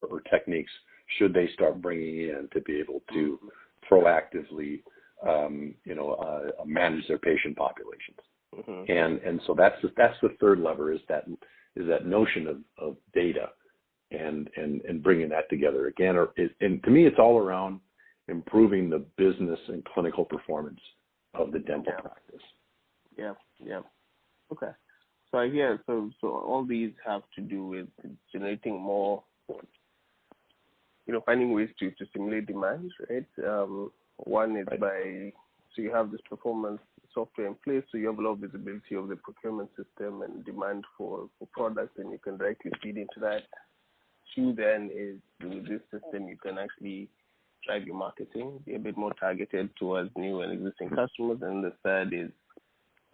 or techniques should they start bringing in to be able to proactively, manage their patient populations. And so that's the third lever is that notion of data and bringing that together again. And to me, it's all around improving the business and clinical performance of the dental practice. Yeah. Okay. So I hear, so all these have to do with generating more, finding ways to stimulate demand, right? One is so you have this performance software in place, so you have a lot of visibility of the procurement system and demand for products, and you can directly feed into that. Two then is with this system, you can actually drive your marketing, be a bit more targeted towards new and existing customers. And the third is,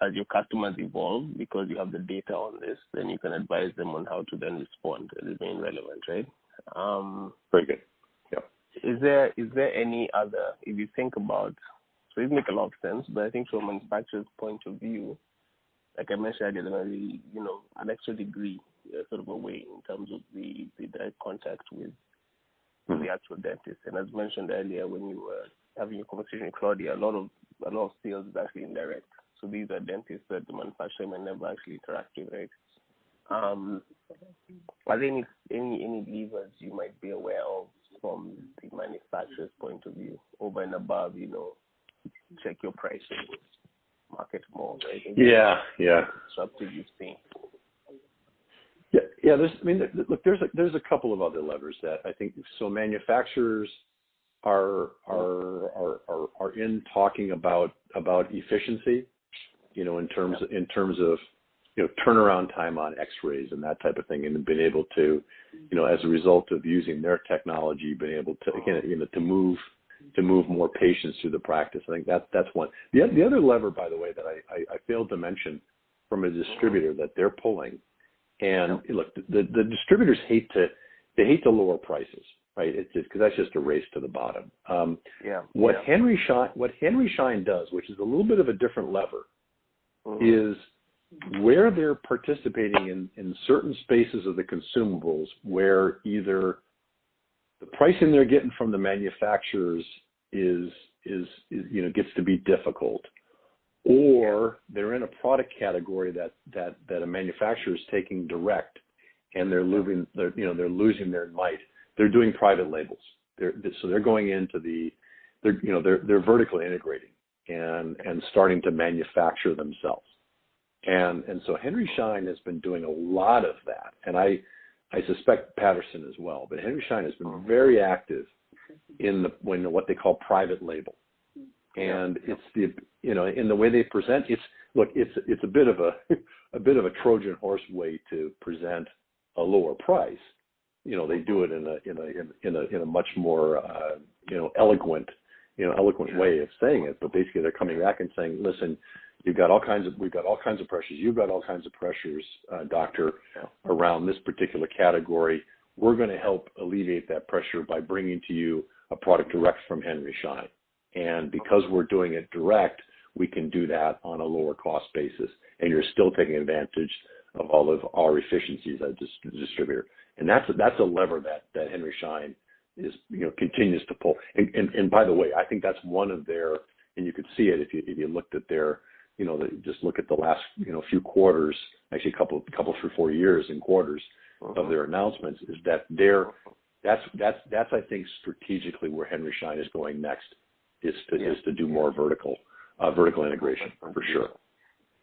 as your customers evolve, because you have the data on this, then you can advise them on how to then respond and remain relevant, right? Very good. Yeah. Is there any other, if you think about, so it makes a lot of sense, but I think from a manufacturer's point of view, like I mentioned, there are really, an extra degree sort of away in terms of the direct contact with the actual dentist. And as mentioned earlier, when you were having a conversation with Claudia, a lot of sales is actually indirect. So these are dentists that the manufacturer may never actually interact with, right? Are there any levers you might be aware of from the manufacturer's point of view, over and above, check your pricing, market more, right? Yeah. Disruptive you've seen. Yeah. There's a couple of other levers that I think. So manufacturers are in talking about efficiency, in terms of turnaround time on X-rays and that type of thing, and been able to, as a result of using their technology, been able to to move more patients through the practice. I think that's one. The other lever, by the way, that I failed to mention from a distributor that they're pulling. And look, the distributors hate to lower prices, right? It's just because that's just a race to the bottom. What Henry Schein does, which is a little bit of a different lever, is where they're participating in certain spaces of the consumables, where either the pricing they're getting from the manufacturers is gets to be difficult, or they're in a product category that a manufacturer is taking direct, and they're losing their might. They're doing private labels. So they're going into they're vertically integrating and starting to manufacture themselves. And so Henry Schein has been doing a lot of that, and I suspect Patterson as well. But Henry Schein has been very active in what they call private label, and it's in the way they present. It's a bit of a Trojan horse way to present a lower price. They do it in a much more eloquent way of saying it. But basically, they're coming back and saying, listen, we've got all kinds of pressures. You've got all kinds of pressures, doctor, around this particular category. We're going to help alleviate that pressure by bringing to you a product direct from Henry Schein. And because we're doing it direct, we can do that on a lower cost basis, and you're still taking advantage of all of our efficiencies as a distributor. And that's a lever that Henry Schein is continues to pull. And by the way, I think that's one of their, and you could see it if you looked at their, just look at the last few quarters, actually a couple 3-4 years in quarters of their announcements, is that that's I think strategically where Henry Schein is going next, is to do more vertical integration for sure.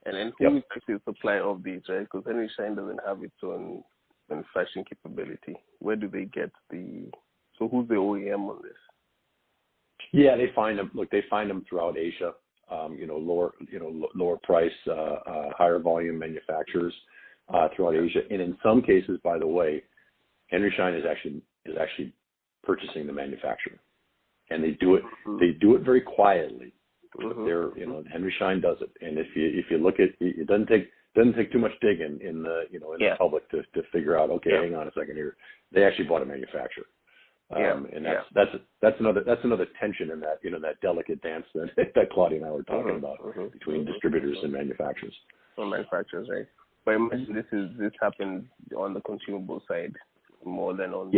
And then who is actually the supplier of these, right? Because Henry Schein doesn't have its own manufacturing capability. Where do they get so who's the OEM on this? Yeah, they find them. Look, they find them throughout Asia. Lower price, higher volume manufacturers throughout Asia, and in some cases, by the way, Henry Schein is actually purchasing the manufacturer, and they do it. They do it very quietly. They're Henry Schein does it, and if you look at it, doesn't take too much digging in the the public to figure out. Okay, hang on a second here. They actually bought a manufacturer. And that's another tension in that that delicate dance that Claudia and I were talking about between distributors and manufacturers. So manufacturers, right? But I imagine this happens on the consumable side more than on